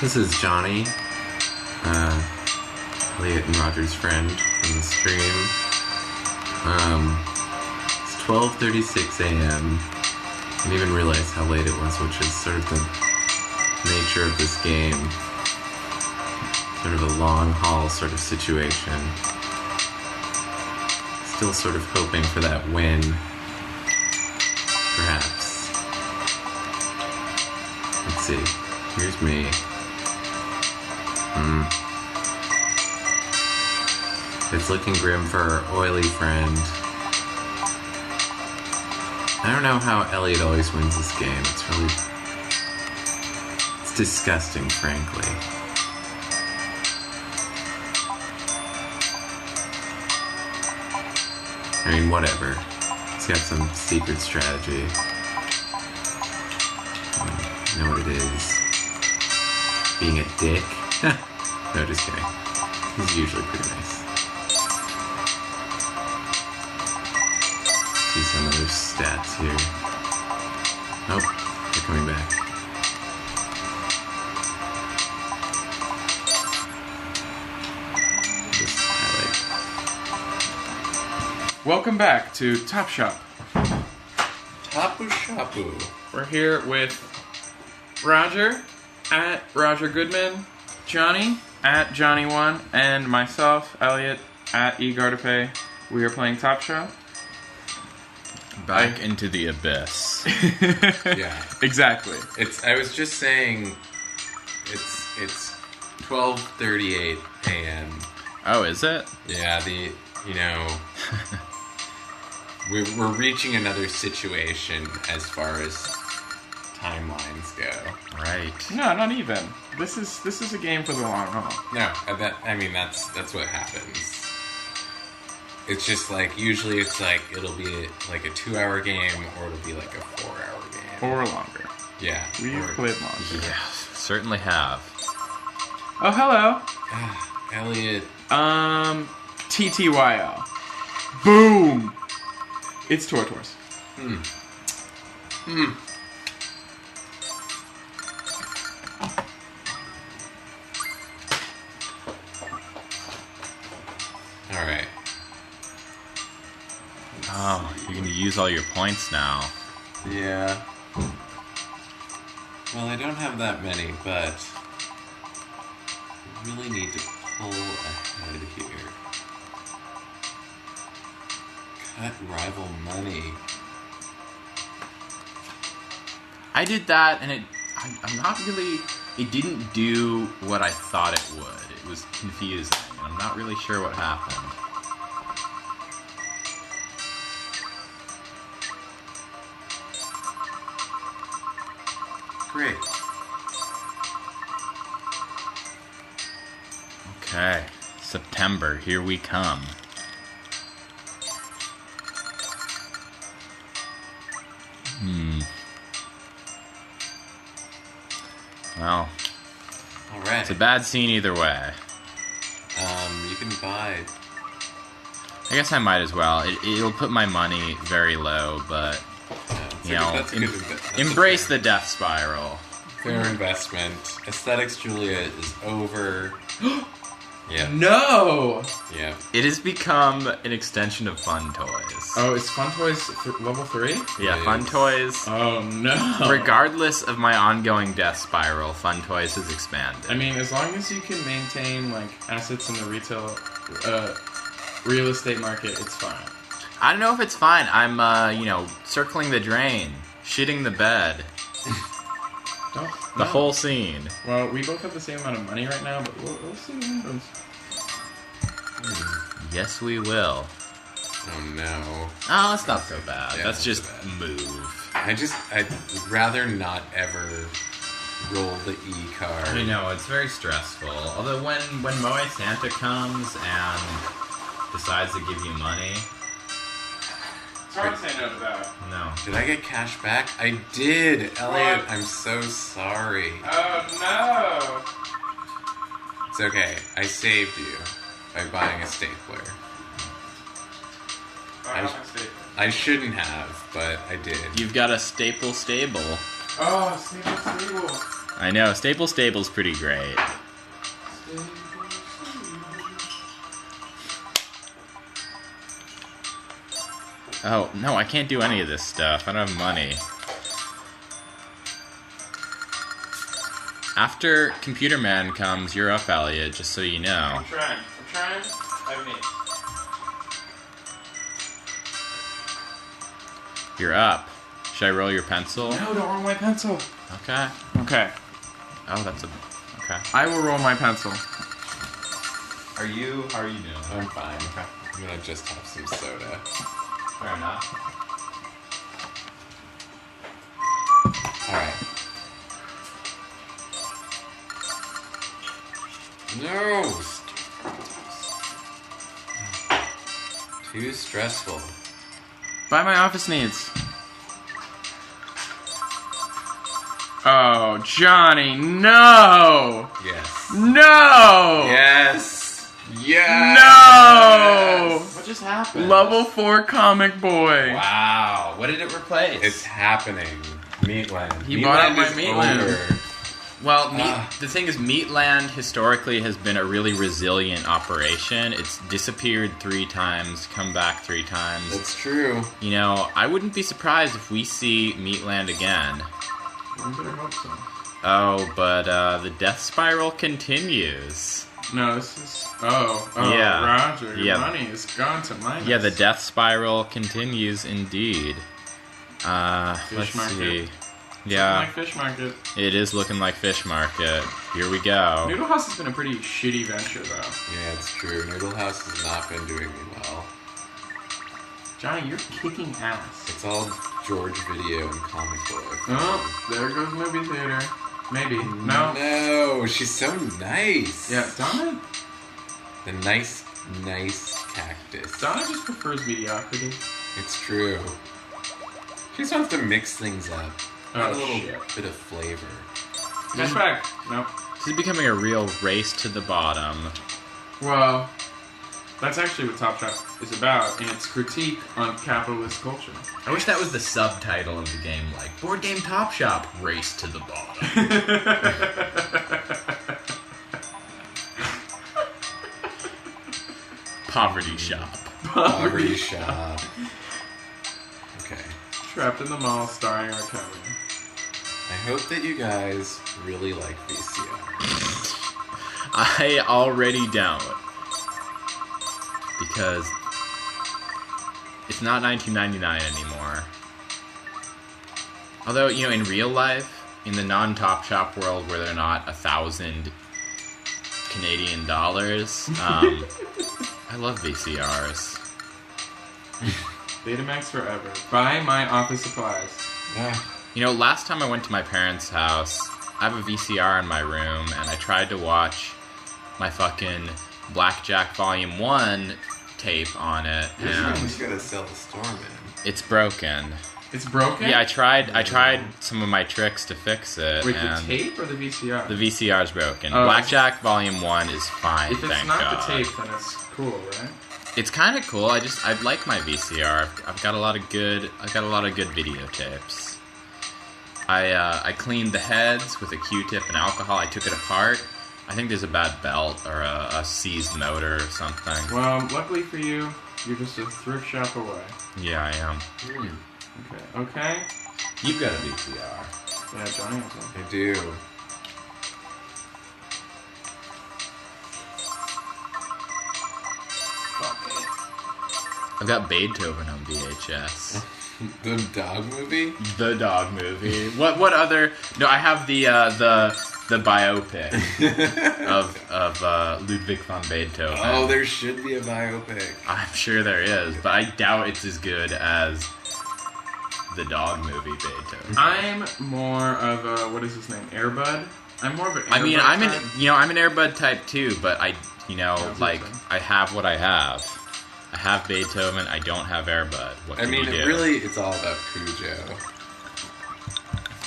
This is Johnee, Eliot and Roger's friend from the stream. It's 12:36 a.m. I didn't even realize how late it was, which is sort of the nature of this game. Sort of a long haul sort of situation. Still sort of hoping for that win, perhaps. Let's see. Here's me. It's looking grim for our oily friend. I don't know how Eliot always wins this game. It's disgusting, frankly. I mean, whatever. He's got some secret strategy. You know what it is. Being a dick. No, just kidding. He's usually pretty nice. See some other stats here. Nope, they're coming back. Just highlight. Welcome back to Top Shop. Tapu Shapu. We're here with Roger at Roger Goodman, Johnee at Johnee1, and myself, Eliot, at eGardaPay. We are playing Top Shop. Back into the abyss. Yeah. Exactly. I was just saying it's 12:38 a.m. Oh, is it? Yeah, we're reaching another situation as far as timelines go. Right. No, not even. This is a game for the long haul. No, that's what happens. It's just like, usually it's like, it'll be like a 2-hour game, or it'll be like a 4-hour game. Or longer. Yeah. We've played longer. Yeah, certainly have. Oh, hello. Eliot. TTYL. Boom! It's Tortoise. Alright. Oh, you're going to use all your points now. Yeah. Well, I don't have that many, but I really need to pull ahead here. Cut rival money. I did that, and I'm not really... It didn't do what I thought it would. It was confusing, and I'm not really sure what happened. Great. Okay. September, here we come. Well, Alright. it's a bad scene either way. You can buy... I guess I might as well. It'll put my money very low, but... that's a good embrace the death spiral. fair investment. Aesthetics Julia is over. Yeah. No! Yeah. It has become an extension of Fun Toys. Oh, is Fun Toys level 3? Yeah, It Fun is. Toys. Oh, no. Regardless of my ongoing death spiral, Fun Toys has expanded. I mean, as long as you can maintain, like, assets in the retail, real estate market, it's fine. I don't know if it's fine. I'm, circling the drain, shitting the bed, the whole scene. Well, we both have the same amount of money right now, but we'll see what happens. Yes, we will. Oh no. Oh, that's not so bad. Yeah, that's not just so bad. move. I'd rather not ever roll the E card. I know, it's very stressful. Although when Moe Santa comes and decides to give you money... It's hard to say no to that. No. Did I get cash back? I did! Eliot, I'm so sorry. Oh, no! It's okay. I saved you by buying a stapler. I shouldn't have, but I did. You've got a staple stable. Oh, stable. I know, Stable's pretty great. Oh, no, I can't do any of this stuff. I don't have money. After Computer Man comes, you're up, Elliot, just so you know. I'm trying. I have needs. You're up. Should I roll your pencil? No, don't roll my pencil. Okay. Okay. Oh, that's a... Okay. I will roll my pencil. How are you doing? I'm fine. Okay. I'm gonna just have some soda. Fair enough. Alright. No! Too stressful. Buy my office needs. Oh, Johnny, no! Yes. No! Yes! Yes! No! What just happened? Level 4 comic boy. Wow. What did it replace? It's happening. Meatland. He bought up my is Meatland. over. Well, the thing is, Meatland historically has been a really resilient operation. It's disappeared 3 times, come back 3 times. That's true. You know, I wouldn't be surprised if we see Meatland again. I better hope so. Oh, but the death spiral continues. No, this is... Oh, Yeah. Roger, your Yeah. money is gone to minus. Yeah, the death spiral continues indeed. Fish Let's market. see. Something Yeah, like Fish Market. it is looking like Fish Market. Here we go. Noodle House has been a pretty shitty venture, though. Yeah, it's true. Noodle House has not been doing me well. Johnny, you're kicking ass. It's all George Video and comic book. Oh, there goes movie theater. Maybe. No. No, she's so nice. Yeah, Donna The nice cactus. Donna just prefers mediocrity. It's true. She just wants to mix things up. Add a Oh, little shit. bit of flavor. Cashback. Nope. This is becoming a real race to the bottom. Well, that's actually what Top Shop is about in its critique on capitalist culture. I wish that was the subtitle of the game, like Board Game Top Shop, Race to the Bottom. Poverty Shop. Poverty shop. Okay. Trapped in the Mall, starring R. Kelly. I hope that you guys really like VCR. I already don't. Because it's not $19.99 anymore. Although, you know, in real life, in the non-Top Shop world where they're not 1,000 Canadian dollars, I love VCRs. Betamax forever. Buy my office supplies. Yeah. You know, last time I went to my parents' house, I have a VCR in my room, and I tried to watch my fucking Blackjack Volume 1 tape on it, You and gotta sell the store, man. it's broken. It's broken? Yeah, I tried some of my tricks to fix it, Wait, the and tape or the VCR? the VCR's broken. Oh. Blackjack Volume 1 is fine, If it's thank not God. the tape, then it's cool, right? It's kind of cool. I like my VCR. I've got a lot of good videotapes. I cleaned the heads with a Q-tip and alcohol. I took it apart. I think there's a bad belt or a seized motor or something. Well, luckily for you, you're just a thrift shop away. Yeah, I am. Okay? You've got a VCR. Yeah, Johnny has one. I do. I've got Beethoven on VHS. The dog movie? The dog movie. What other? No, I have the biopic of Ludwig van Beethoven. Oh, there should be a biopic. I'm sure there is, but I doubt it's as good as the dog movie Beethoven. I'm more of a, what is his name, Airbud? I'm more of an Airbud I mean, I'm type. an Airbud type too, but I have what I have. I have Beethoven. I don't have Airbud. What can you do? It's all about Cujo.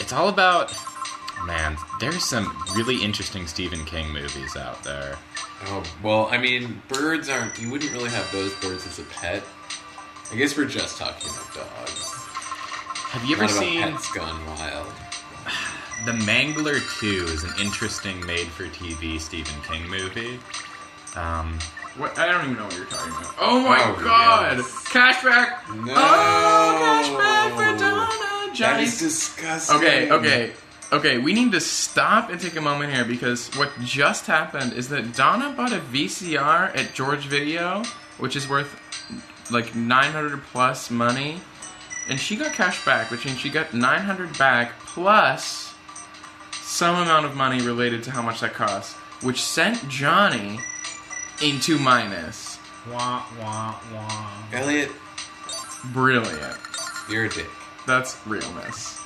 It's all about, man, there's some really interesting Stephen King movies out there. Oh, well, I mean, birds aren't... You wouldn't really have those birds as a pet. I guess we're just talking about dogs. Have you ever Not about seen... Pets Gone Wild. The Mangler 2 is an interesting made-for-TV Stephen King movie. What? I don't even know what you're talking about. Oh my god! Yes. Cashback! No! Oh, cashback for Donna! That Johnny. is disgusting. Okay, we need to stop and take a moment here because what just happened is that Donna bought a VCR at George Video, which is worth like 900 plus money, and she got cash back, which means she got 900 back plus some amount of money related to how much that cost, which sent Johnny into minus. Wah, wah, wah. Eliot, Brilliant. you're a dick. That's realness.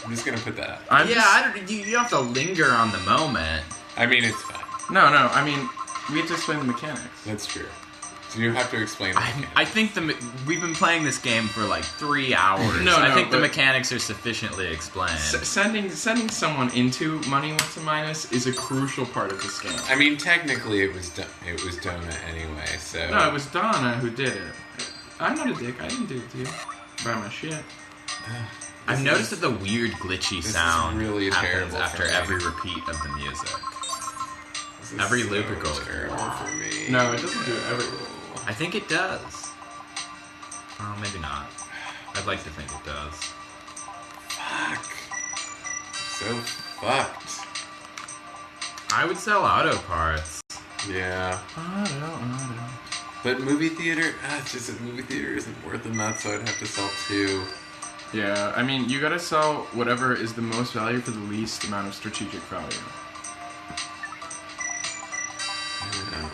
I'm just gonna put that out. You have to linger on the moment. I mean, it's fine. No, I mean, we have to explain the mechanics. That's true. So you have to explain. I think we've been playing this game for like 3 hours. I think the mechanics are sufficiently explained. Sending someone into money with a minus is a crucial part of this game. I mean, technically, it was Donna anyway. So No, it was Donna who did it. I'm not a dick. I didn't do it to you. Buy my shit. I've noticed that the weird glitchy sound really happens terrible after for me. every repeat of the music. This is Every so loop it goes. terrible for me. No, it doesn't do it every. I think it does. Oh, maybe not. I'd like to think it does. Fuck. So fucked. I would sell auto parts. Yeah. Auto. But movie theater, it's just that movie theater isn't worth enough, so I'd have to sell 2. Yeah, I mean, you gotta sell whatever is the most value for the least amount of strategic value. I don't know.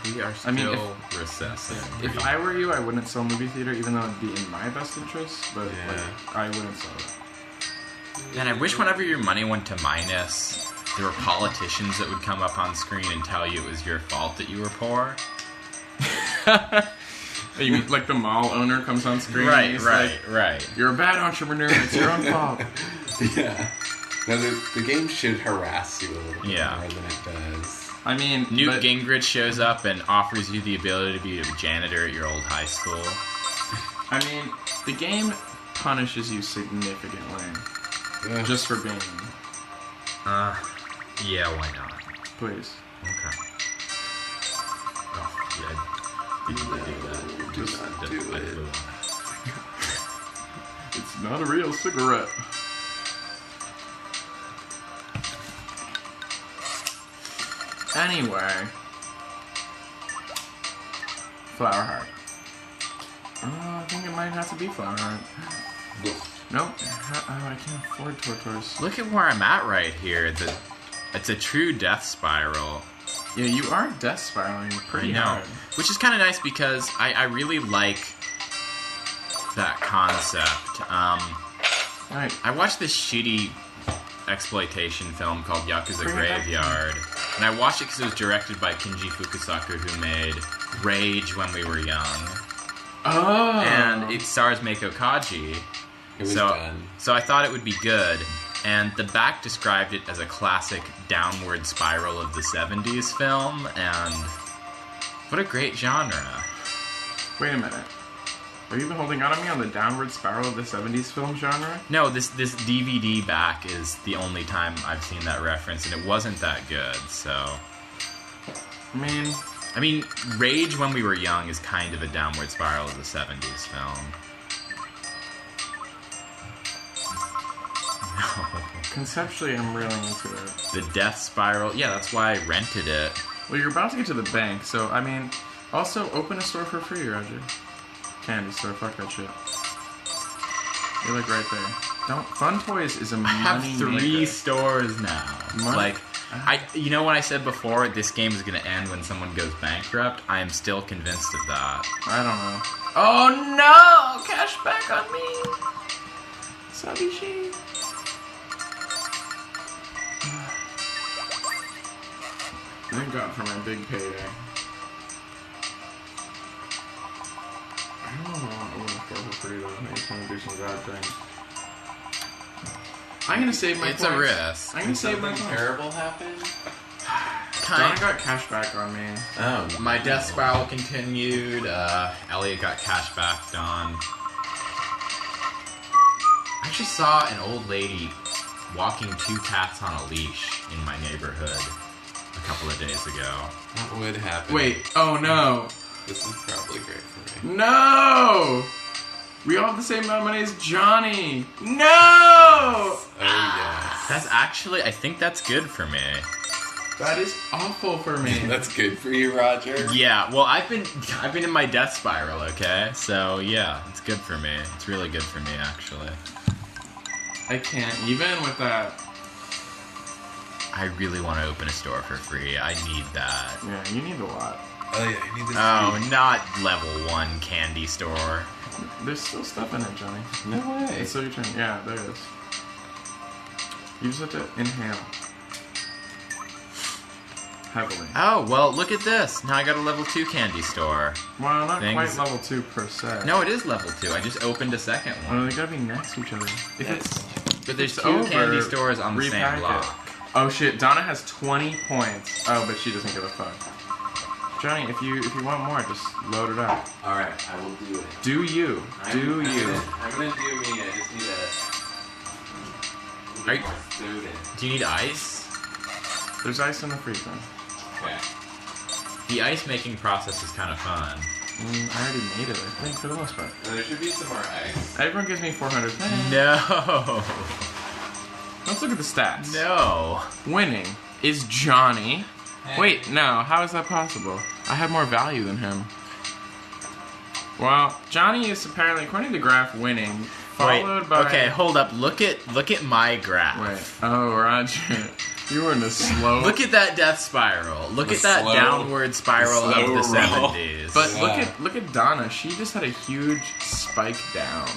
We are still recessing. If I were you, I wouldn't sell movie theater, even though it'd be in my best interest, but like, I wouldn't sell it. And I wish whenever your money went to minus, there were politicians that would come up on screen and tell you it was your fault that you were poor. You mean like the mall owner comes on screen? And he's like, right. You're a bad entrepreneur. It's your own fault. Yeah. No, the game should harass you a little bit Yeah. more than it does. I mean, Newt Gingrich shows up and offers you the ability to be a janitor at your old high school. I mean, the game punishes you significantly Ugh. just for being. Yeah, why not? Please. Okay. Oh, yeah, I didn't do that. Do not do I it. flew on. It's not a real cigarette. Anyway. Flower Heart. Oh, I think it might have to be Flower Heart. Nope. Oh, I can't afford Tortoise. Look at where I'm at right here. It's a true death spiral. Yeah, you are death spiraling pretty hard. Which is kind of nice because I really like that concept. Right. I watched this shitty exploitation film called Yakuza Bring it back. Graveyard. And I watched it because it was directed by Kinji Fukasaku, who made Rage When We Were Young. Oh. And it stars Meiko Kaji. It was done. So I thought it would be good. And the back described it as a classic downward spiral of the 70s film. And what a great genre. Wait a minute. Have you been holding out on me on the downward spiral of the 70s film genre? No, this DVD back is the only time I've seen that reference, and it wasn't that good, so... I mean, Rage When We Were Young is kind of a downward spiral of the 70s film. No. Conceptually, I'm really into it. The Death Spiral, yeah, that's why I rented it. Well, you're about to get to the bank, so, I mean... Also, open a store for free, Roger. Candy store, fuck that shit. You're like right there. Don't. Fun Toys is a money I have 3 maker. stores now. Money? Like, you know what I said before? This game is going to end when someone goes bankrupt. I am still convinced of that. I don't know. Oh no! Cash back on me! Sabishi. Thank God for my big payday. I don't want to open a store for free though. I just want to do some bad things. I'm gonna save my It's points. a risk. I'm gonna save my Something points. terrible happened? Donna got cash back on me. Oh. My death spiral continued. Elliot got cash backed on. I actually saw an old lady walking 2 cats on a leash in my neighborhood a couple of days ago. That would happen. Wait, oh no. This is probably great for me. No! We all have the same amount of money as Johnee. No! Oh, yes. That's actually, I think that's good for me. That is awful for me. That's good for you, Roger. Yeah, well, I've been in my death spiral, okay? So, yeah, it's good for me. It's really good for me, actually. I can't even with that. I really want to open a store for free. I need that. Yeah, you need a lot. Oh, yeah, I need this. Oh, not level 1 candy store. There's still stuff in it, Johnny. No way. It's still your turn. Yeah, there is. You just have to inhale. Heavily. Oh, well, look at this. Now I got a level 2 candy store. Well, not Things- quite level 2 per se. No, it is level 2. I just opened a second one. Oh, they gotta be next to each other. If it's But there's it's 2 over, candy stores on the repack same it. block. Oh shit, Donna has 20 points. Oh, but she doesn't give a fuck. Johnny, if you want more, just load it up. Alright, I will do it. Do you. Do you. I'm gonna do me. I just need Are you- more soda. Do you need ice? There's ice in the freezer. Okay. The ice making process is kind of fun. I already made it, I think, for the most part. There should be some more ice. Everyone gives me 400. No. Let's look at the stats. No. Winning is Johnny. Wait, no, how is that possible? I have more value than him. Well, Johnny is apparently, according to the graph, winning, followed by... Okay, hold up. Look at my graph. Wait, oh, Roger. You were in a slow... Look at that death spiral. Look The at that slow- downward spiral the of the slow roll. 70s. But Yeah. look at Donna. She just had a huge spike down.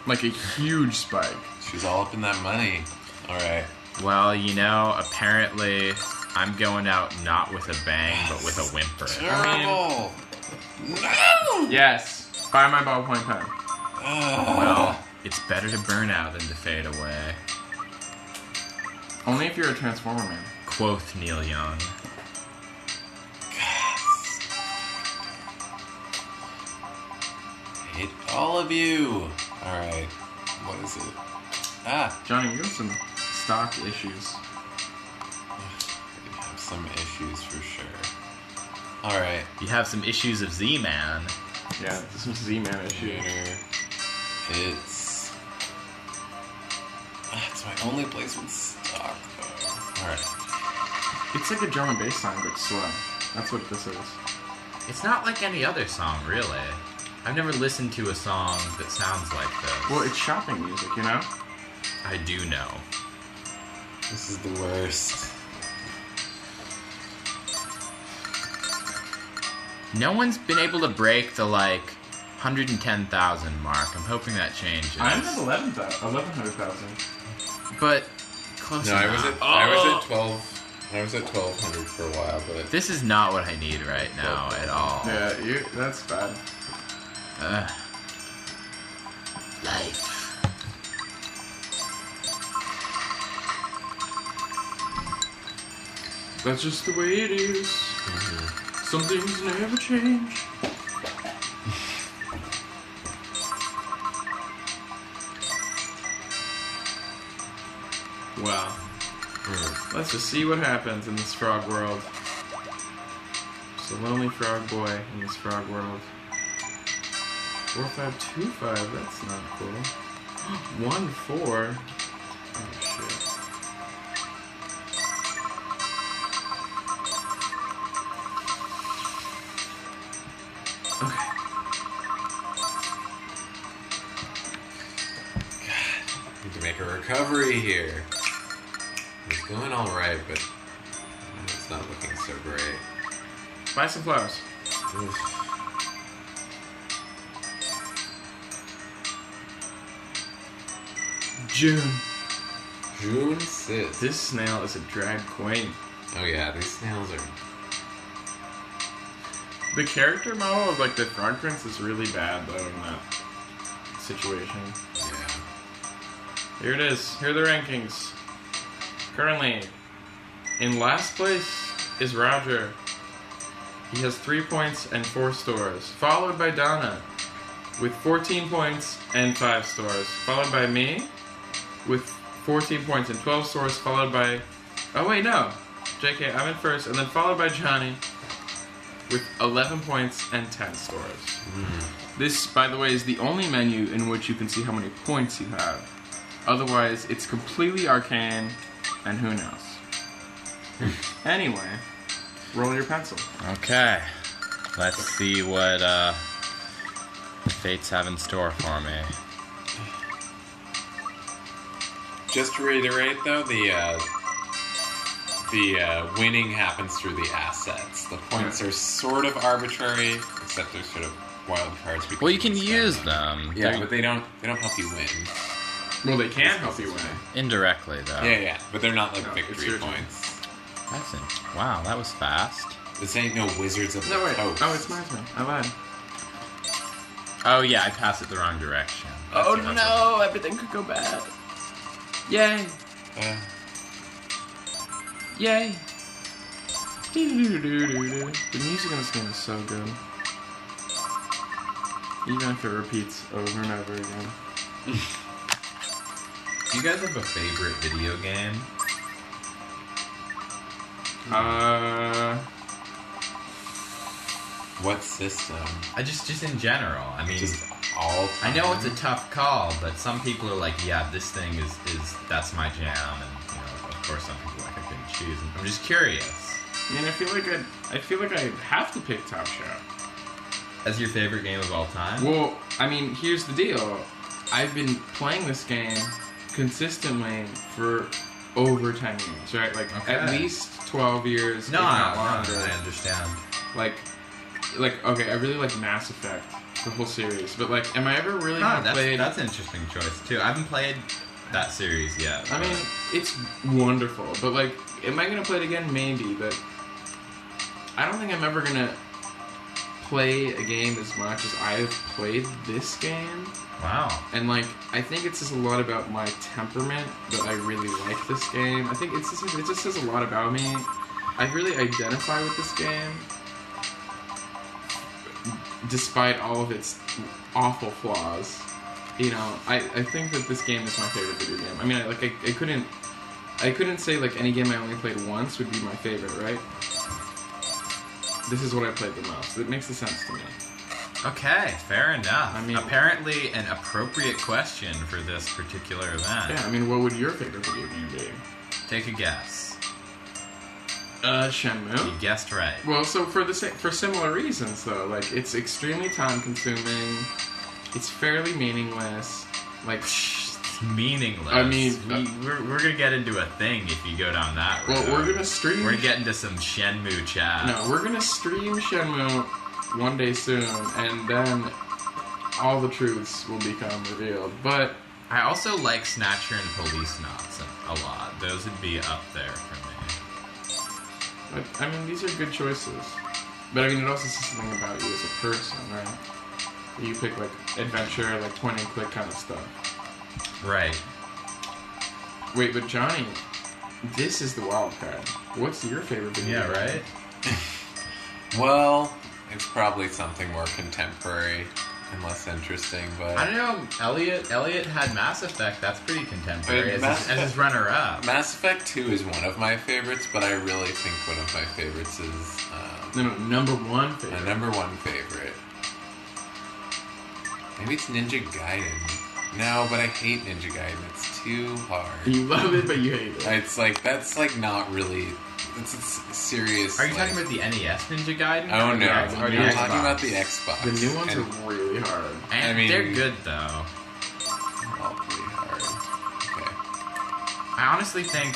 Like a huge spike. She's all up in that money. Alright. Well, you know, apparently I'm going out not with a bang, but with a whimper. Terrible! No! Yes. Buy my ballpoint pen. Well, it's better to burn out than to fade away. Only if you're a Transformer man. Quoth Neil Young. Hate all of you. Alright. What is it? Ah! Johnny, you have some stock issues. We have some issues for sure. Alright. You have some issues of Z-Man. Yeah, some Z-Man issues. Here. It's my only place with stock, though. Alright. It's like a drum and bass song, but slow. That's what this is. It's not like any other song, really. I've never listened to a song that sounds like this. Well, it's shopping music, you know? I do know. This is the worst. No one's been able to break the, 110,000 mark. I'm hoping that changes. I'm at 1100,000. But close No, enough. I was at 12. I was at 1200 for a while, but This is not what I need right now at all. Yeah, that's bad. Life. That's just the way it is. Some things never change. Wow. Let's just see what happens in this frog world. Just a lonely frog boy in this frog world. 4525, that's not cool. 1-4. Oh shit. Okay. need to make a recovery here. It's going alright, but it's not looking so great. Buy some flowers. Oof. June. June 6th. This snail is a drag queen. Oh yeah, these snails are... The character model of the Frog Prince is really bad though in that situation. Yeah. Here it is. Here are the rankings. Currently, in last place is Roger. He has 3 points and 4 stores. Followed by Donna with 14 points and 5 stores. Followed by me with 14 points and 12 stores, followed by... Oh, wait, no. JK, I'm in first, and then followed by Johnny with 11 points and 10 stores. This, by the way, is the only menu in which you can see how many points you have. Otherwise, it's completely arcane, and who knows. Anyway, roll your pencil. Okay. Let's see what the fates have in store for me. Just to reiterate, though, the winning happens through the assets. The points are sort of arbitrary, except they're sort of wild cards. Well, you can use them. Yeah, but they don't help you win. Well, they can help you win. Indirectly, though. Yeah, but they're not like victory points. That's it. Wow, that was fast. This ain't no Wizards of the No, wait. Coast. Oh, it's my turn. I lied. Oh, yeah, I passed it the wrong direction. Oh, no. Everything could go bad. Yay. Yay. The music in this game is so good. Even if it repeats over and over again. Do you guys have a favorite video game? What system? Just in general. I mean, Just all time? I know it's a tough call, but some people are like, yeah, this thing is that's my jam, and of course some people are like I couldn't choose. And I'm just curious. I mean, I feel like I have to pick Top Shop. As your favorite game of all time? Well, I mean, here's the deal. I've been playing this game consistently for over 10 years, right? Like, at least 12 years, if not longer. I understand. Like, okay, I really like Mass Effect, the whole series, but, like, am I ever really gonna play... That's an interesting choice, too. I haven't played that series yet. I mean, it's wonderful, but, like, am I gonna play it again? Maybe, but I don't think I'm ever gonna play a game as much as I have played this game. Wow. And, like, I think it says a lot about my temperament that I really like this game. I think it just says a lot about me. I really identify with this game, despite all of its awful flaws. You know, I think that this game is my favorite video game. I mean, I couldn't say, like, any game I only played once would be my favorite, right? This is what I played the most. It makes sense to me. Okay, fair enough. I mean, apparently an appropriate question for this particular event. Yeah, I mean, what would your favorite video game be? Take a guess. Shenmue. You guessed right. Well, so for similar reasons, though. Like, it's extremely time-consuming. It's fairly meaningless. Like, Meaningless. I mean, we're gonna get into a thing if you go down that road. Well, we're gonna stream. We're gonna get into some Shenmue chat. No, we're gonna stream Shenmue one day soon, and then all the truths will become revealed. But I also like Snatcher and Police Knots a lot. Those would be up there for me. But, I mean, these are good choices. But I mean, it also says something about you as a person, right? You pick, like, adventure, like, point-and-click kind of stuff. Right. Wait, but Johnny, this is the wild card. What's your favorite video game? Yeah, right? Well, it's probably something more contemporary and less interesting, but... I don't know. Eliot had Mass Effect. That's pretty contemporary as his runner-up. Mass Effect 2 is one of my favorites, but I really think one of my favorites is... No, number one favorite. My number one favorite. Maybe it's Ninja Gaiden. No, but I hate Ninja Gaiden. It's too hard. You love it, but you hate it. It's like, that's like not really... It's a serious... Are you talking about the NES Ninja Gaiden? Oh, no. I'm talking Xbox. about the Xbox. The new ones are really hard. And I mean, they're good, though. They're all pretty hard. Okay. I honestly think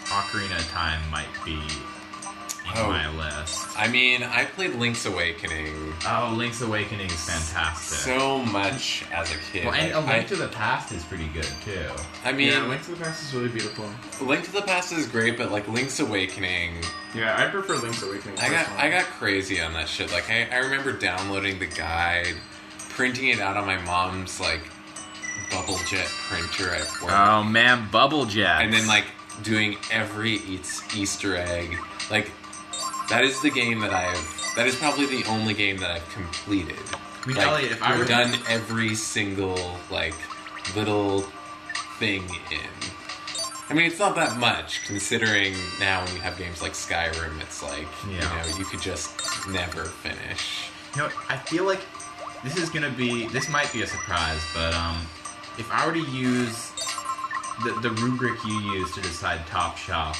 Ocarina of Time might be in my list. I mean, I played Link's Awakening. Oh, Link's Awakening is fantastic. So much as a kid. Well, and A Link to the Past is pretty good, too. I mean... Yeah, Link to the Past is really beautiful. Link to the Past is great, but, like, Link's Awakening... Yeah, I prefer Link's Awakening. I got crazy on that shit. Like, I remember downloading the guide, printing it out on my mom's, like, bubble jet printer at work. Oh, man, Bubble Jet. And then, like, doing every Easter egg. Like, that is the game that that is probably the only game that I've completed. I mean, like, Elliot, if I were done every single, like, little thing in. I mean, it's not that much, considering now when you have games like Skyrim, it's like, you know, you could just never finish. You know, I feel like this might be a surprise, but if I were to use the rubric you use to decide Top Shop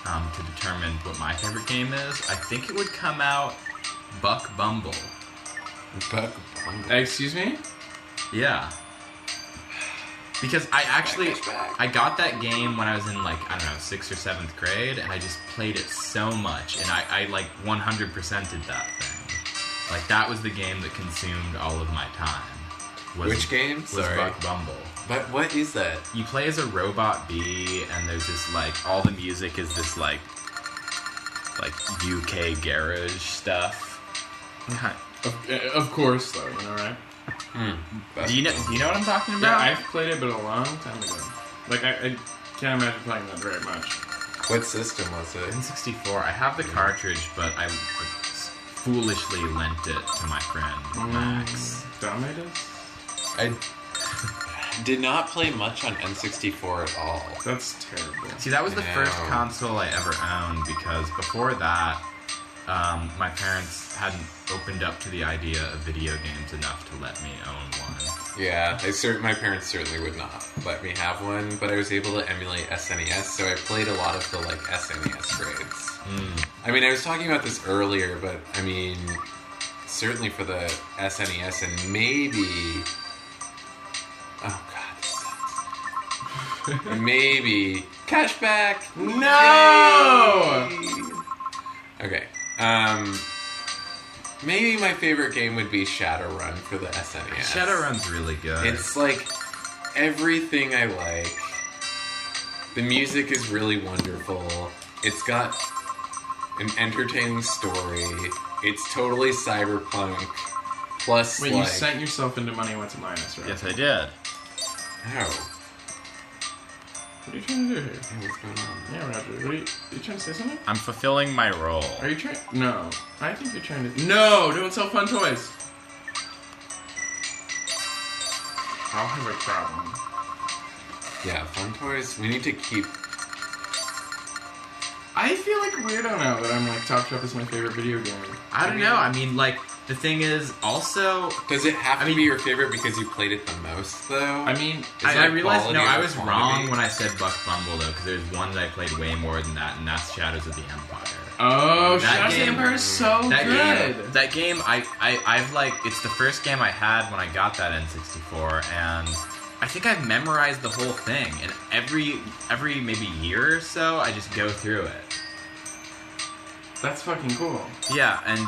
to determine what my favorite game is, I think it would come out Buck Bumble. Buck Bumble? Excuse me? Yeah. Because I got that game when I was in, like, I don't know, 6th or 7th grade, and I just played it so much, and I like 100%ed that thing. Like, that was the game that consumed all of my time. Which game? Was Buck Bumble. But what is that? You play as a robot bee, and there's this, like, all the music is this, like UK garage stuff. Of course, though, you know, right? Do you know what I'm talking Yeah, about? I've played it, but a long time ago. Like, I can't imagine playing that very much. What system was it? N64. I have the cartridge, but I foolishly lent it to my friend, Max. Dumbass? I did not play much on N64 at all. That's terrible. See, that was the first console I ever owned, because before that, my parents hadn't opened up to the idea of video games enough to let me own one. Yeah, my parents certainly would not let me have one, but I was able to emulate SNES, so I played a lot of the, like, SNES grades. I mean, I was talking about this earlier, but, I mean, certainly for the SNES and maybe... Oh, God, this sucks. Maybe... Cashback! No! Yay! Okay. Maybe my favorite game would be Shadowrun for the SNES. Shadowrun's really good. It's like everything I like. The music is really wonderful. It's got an entertaining story. It's totally cyberpunk. Plus, Wait, like... you sent yourself into Money Went to Minus, right? Yes, I did. Ow. What are you trying to do here? Hey, what's going on? Yeah, Roger. What are you trying to say something? I'm fulfilling my role. Are you trying? No. I think you're trying to... No! Don't sell fun toys! I'll have a problem. Yeah, fun toys. We need to keep... I feel like a weirdo now that I'm like, Top Shop is my favorite video game. I don't know. I mean, like, the thing is, also... Does it have to be your favorite because you played it the most, though? I mean... I realized, quality no, I or was quantity? wrong when I said Buck Bumble, though, because there's one that I played way more than that, and that's Shadows of the Empire. Oh, That Shadows of the game- Empire is so good! That game, I've like, it's the first game I had when I got that N64, and I think I've memorized the whole thing, and every maybe year or so, I just go through it. That's fucking cool. Yeah, and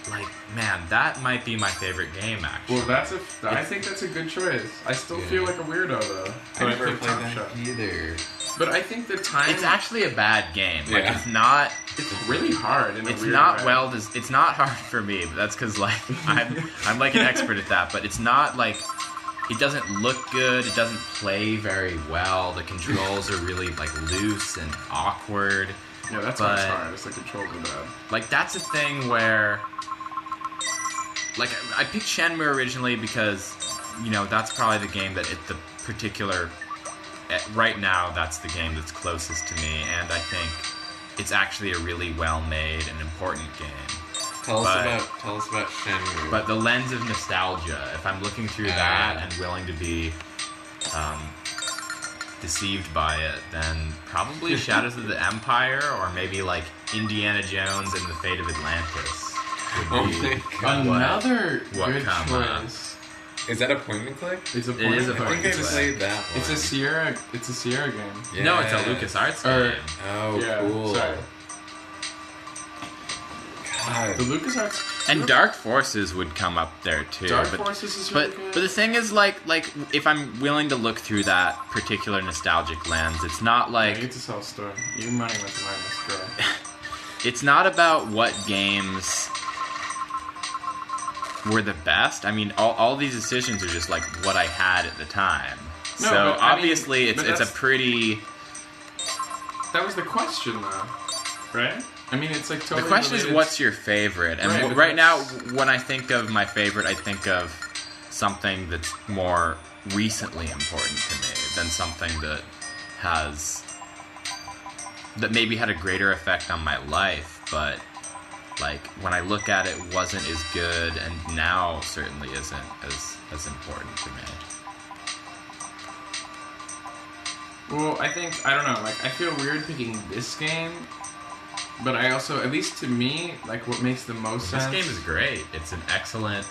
like, man, that might be my favorite game, actually. Well, I think that's a good choice. I still feel like a weirdo, though. I never picked played Top that Shop. either. But I think the time... It's actually a bad game. Like, Yeah. it's not... It's really hard in a It's weird not way. it's not hard for me, but that's because, like, I'm like an expert at that, but it's not, like, it doesn't look good, it doesn't play very well, the controls are really, like, loose and awkward. Yeah, that's why it's hard. It's like controls are bad. Like, that's a thing where... Like, I picked Shenmue originally because, you know, that's probably the game that the particular... Right now, that's the game that's closest to me, and I think it's actually a really well-made and important game. Tell us about Shenmue. But the lens of nostalgia, if I'm looking through that and willing to be deceived by it, then probably Shadows of the Empire, or maybe like Indiana Jones and the Fate of Atlantis would be Another what good come choice. Is that a point and click? It's a It point is a and click. point I think and I click. played that one. It's a Sierra game. Yeah. No, it's a LucasArts Or- game. Oh, Yeah, cool. sorry. God. The LucasArts... And Dark Forces would come up there too. Dark but, Forces is really but good. but the thing is, like if I'm willing to look through that particular nostalgic lens, it's not Yeah, you like get to sell story. Your money went to minus, girl. it's not about what games were the best. I mean, all these decisions are just like what I had at the time. No, so but, I mean, obviously, but it's a that's- pretty. That was the question, though. Right? I mean, it's like totally The question is, related what's your favorite? And Right, but right now, that's- when I think of my favorite, I think of something that's more recently important to me than something that that maybe had a greater effect on my life, but like when I look at it, wasn't as good, and now certainly isn't as important to me. Well, I don't know, like, I feel weird picking this game, but I also, at least to me, like, what makes the most sense... This game is great. It's an excellent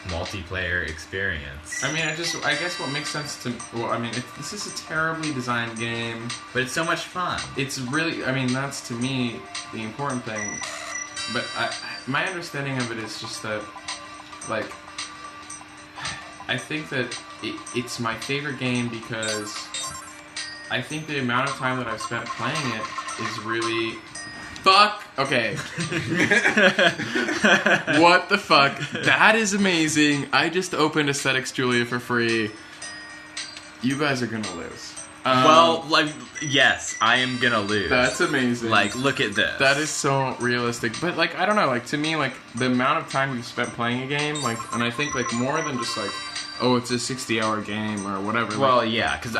multiplayer experience. I mean, I guess what makes sense to... Well, I mean, this is a terribly designed game. But it's so much fun. It's really... I mean, that's, to me, the important thing. But my understanding of it is just that, like... I think that it's my favorite game because... I think the amount of time that I've spent playing it is really... Fuck! Okay. What the fuck? That is amazing. I just opened Aesthetics Julia for free. You guys are gonna lose. Well, like, yes, I am gonna lose. That's amazing. Like, look at this. That is so realistic. But, like, I don't know. Like, to me, like, the amount of time you've spent playing a game, like, and I think, like, more than just, like, oh, it's a 60-hour game or whatever. Well, like, yeah, because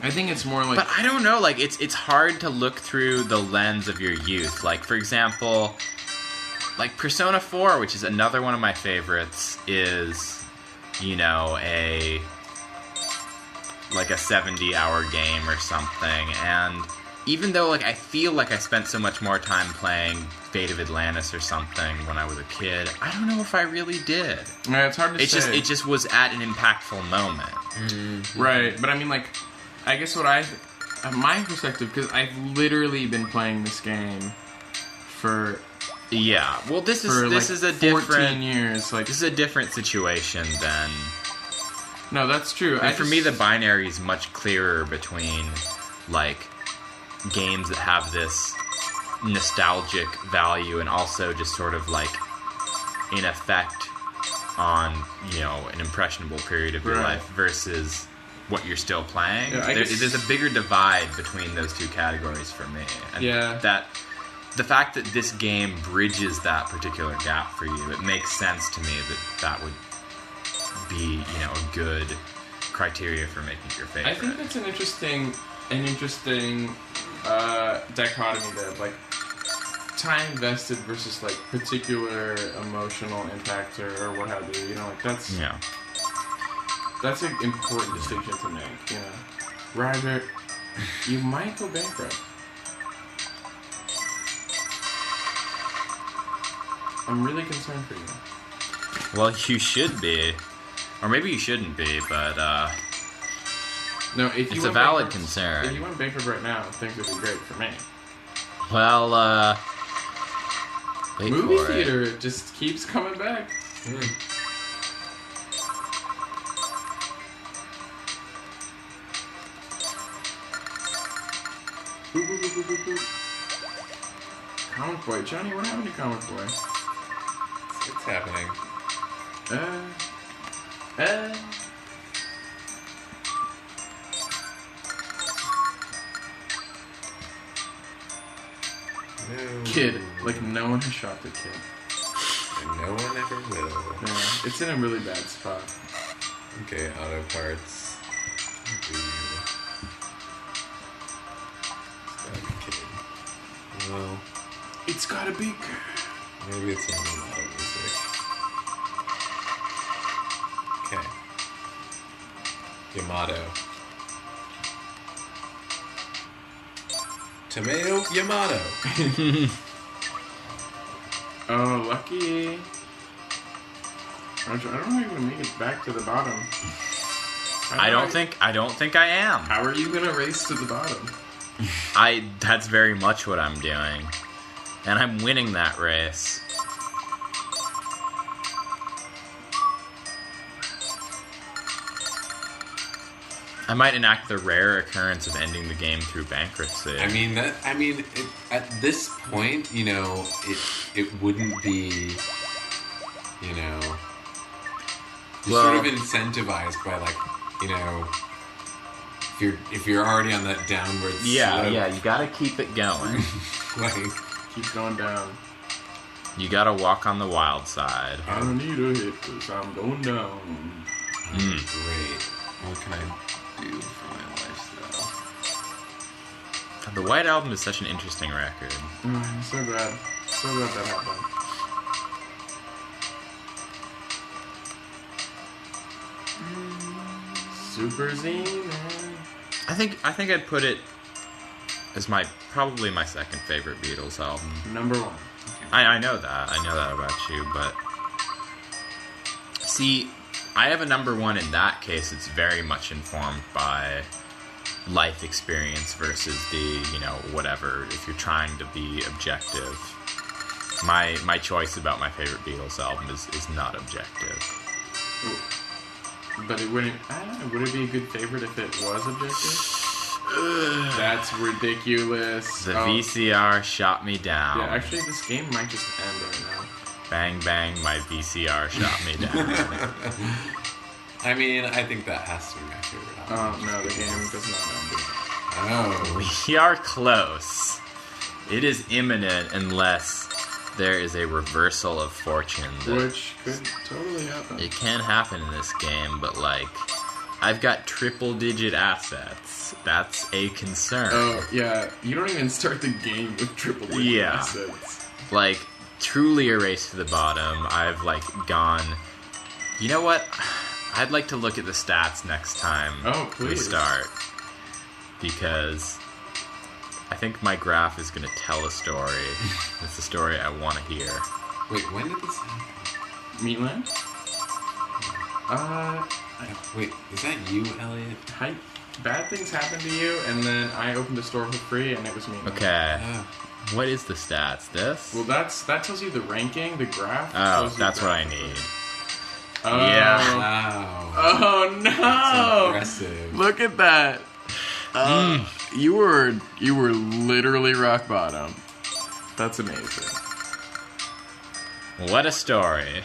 I think it's more like... But I don't know, like, it's hard to look through the lens of your youth. Like, for example, like, Persona 4, which is another one of my favorites, is, you know, a 70-hour game or something. And even though, like, I feel like I spent so much more time playing Fate of Atlantis or something when I was a kid, I don't know if I really did. Yeah, it's hard to say. It just was at an impactful moment. Mm-hmm. Right, but I mean, like... I guess what my perspective, because I've literally been playing this game for... Yeah, well, this is a 14 years. Like, this is a different situation than... No, that's true. And for me, the binary is much clearer between, like, games that have this nostalgic value and also just sort of, like, in effect on, you know, an impressionable period of your life versus... what you're still playing. Yeah, there's a bigger divide between those two categories for me. And that the fact that this game bridges that particular gap for you, it makes sense to me that would be, you know, a good criteria for making your favorite. I think that's an interesting dichotomy there, like time invested versus like particular emotional impact or what have you. You know, like that's That's an important distinction to make, you know. Roger, you might go bankrupt. I'm really concerned for you. Well, you should be. Or maybe you shouldn't be, but, no, if it's a valid concern. If you went bankrupt right now, things would be great for me. Well, movie theater just keeps coming back. Comic Boy. Johnny, what happened to Comic Boy? It's happening. No. Kid. Like, no one has shot the kid. And no one ever will. Yeah, it's in a really bad spot. Okay, auto parts. Well, it's gotta be. Maybe it's in the auto music. Okay. Yamato. Tomato Yamato. Oh, lucky. I don't know if you can make it back to the bottom. I don't think I am. How are you gonna race to the bottom? That's very much what I'm doing. And I'm winning that race. I might enact the rare occurrence of ending the game through bankruptcy. At this point, you know, it wouldn't be, you know, sort of incentivized by, like, you know, if you're already on that downward slope. Yeah, you gotta keep it going. Like, keep going down. You gotta walk on the wild side. I don't need a hit because I'm going down. Great. What can I do for my lifestyle? The White Album is such an interesting record. So glad. So glad that happened. Super Z-Man. I think I'd put it as probably my second favorite Beatles album. Number 1. I know that. I know that about you, but see, I have a number 1 in that case. It's very much informed by life experience versus the, whatever, if you're trying to be objective. My choice about my favorite Beatles album is not objective. Ooh. But it wouldn't, I don't know, would it be a good favorite if it was objective? That's ridiculous. The VCR shot me down. Yeah, actually this game might just end right now. Bang bang, my VCR shot me down. I mean, I think that has to be my favorite album. Oh, no, the game does not end. Oh. We are close. It is imminent unless there is a reversal of fortune. Which could totally happen. It can happen in this game, but I've got triple-digit assets. That's a concern. Oh, yeah. You don't even start the game with triple-digit assets. Truly a race to the bottom. I've, gone... You know what? I'd like to look at the stats next time we start. Because I think my graph is going to tell a story. It's a story I want to hear. Wait, when did this happen? Meatland? Wait, is that you, Elliot? Bad things happened to you, and then I opened the store for free, and it was Meatland. Okay. What is the stats? This? Well, that tells you the ranking, the graph. Oh, that's what I need. Oh. Yeah. Wow. Oh, no! That's impressive. Look at that. You were literally rock bottom. That's amazing. What a story.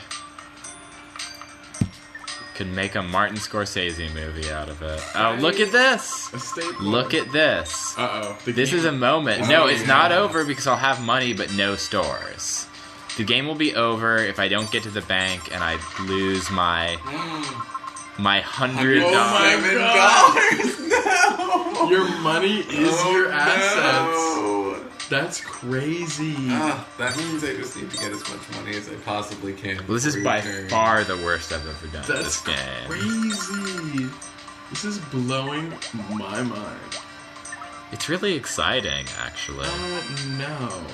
Could make a Martin Scorsese movie out of it. Oh, look at this! Look at this. Uh-oh. This is a moment. No, it's not over because I'll have money but no stores. The game will be over if I don't get to the bank and I lose my $100. Oh my God! No! Your money is your assets. No. That's crazy. That means I just need to get as much money as I possibly can. Well, this is by far the worst I've ever done in this game. Crazy. This is blowing my mind. It's really exciting, actually. No.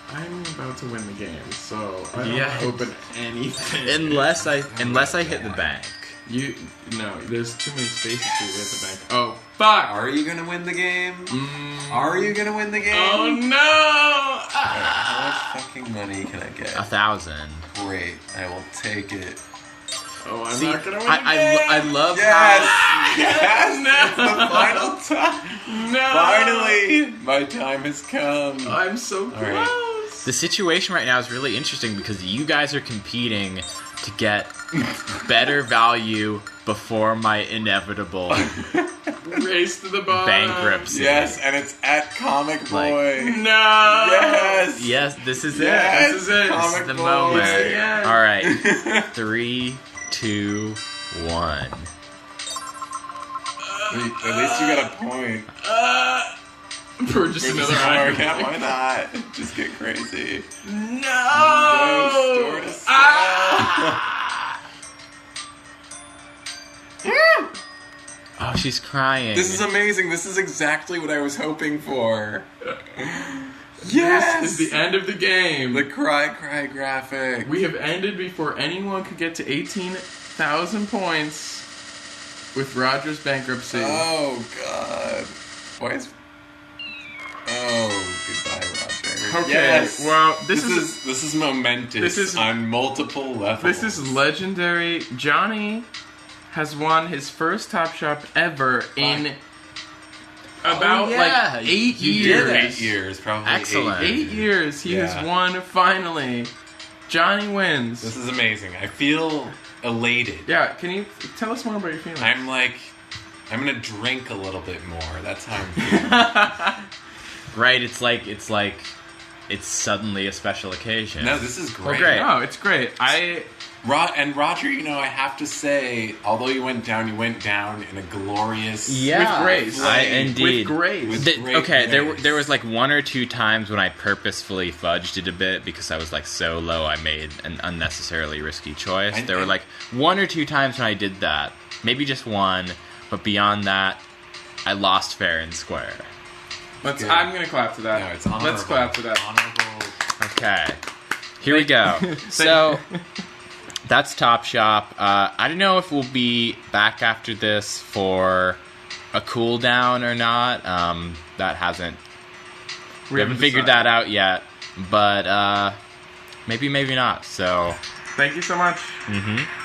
I'm about to win the game, so I don't open anything. Unless I hit the bank. There's too many spaces for you to hit the bank. Oh, fuck! Are you gonna win the game? Are you gonna win the game? Oh, no! How much fucking money can I get? 1,000. Great, I will take it. Oh, I'm not gonna win the game! I love Yes! No! It's the final time! No! Finally! My time has come. I'm so close! Right. The situation right now is really interesting because you guys are competing to get better value before my inevitable race to the bottom. Bankruptcy. Yes, and it's at Comic Boy. No! Yes! This is Yes! it. This is it. Comic This is the Boy. moment. Yes. All right. 3, 2, 1. At least you got a point. For just another Why item. not? Just get crazy. No! Store to sell. Oh, she's crying. This is amazing. This is exactly what I was hoping for. Yes! This is the end of the game. The cry graphic. We have ended before anyone could get to 18,000 points with Roger's bankruptcy. Oh, God. Why is... Oh, goodbye, Roger. Okay, Yes. well, This is momentous this is- on multiple levels. This is legendary. Johnee has won his first Top Shop ever in about 8 You years. did it. 8 years, probably. Excellent. 8 years he has Yeah. won finally. Johnee wins. This is amazing. I feel elated. Yeah, can you tell us more about your feelings? I'm gonna drink a little bit more. That's how I'm feeling. Right, it's like it's suddenly a special occasion. No, this is great. great. Oh, it's great. And Roger, I have to say, although you went down in a glorious... With grace. Indeed. With grace. There was like one or two times when I purposefully fudged it a bit because I was like so low I made an unnecessarily risky choice. There were like one or two times when I did that. Maybe just one, but beyond that, I lost fair and square. I'm going to clap to that. No, it's honorable. Let's clap to that. Honorable. Okay. Here we go. So, that's Top Shop. I don't know if we'll be back after this for a cooldown or not. That hasn't... We haven't figured that out yet. But, maybe not. So... Thank you so much. Mm-hmm.